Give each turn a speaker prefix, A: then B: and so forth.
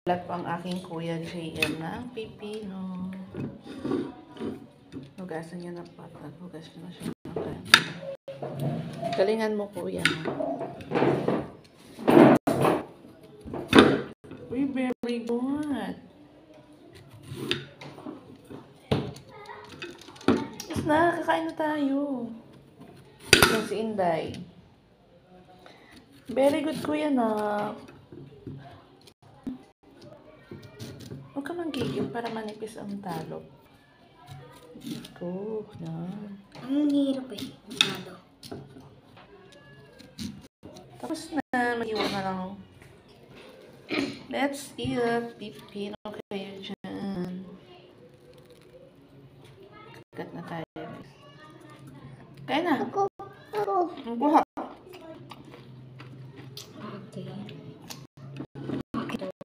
A: Lat pa ang aking kuya JM na ang pipino. Hugasan niya ng patat. Hugas niya na siya ng patat. Galingan mo, kuya. Uy, very good. Yes na, kakain na tayo. Yan si Inday. Very good, kuya na. Huwag ka manggigil para manipis ang talog. Go, yan.
B: Ang hirap eh. Masyado.
A: Tapos na, mag-iwan na lang. Let's eat. Pipino kayo dyan. Kagat na tayo. Kaya na.
B: Ako.
A: Ang buha.
B: Okay.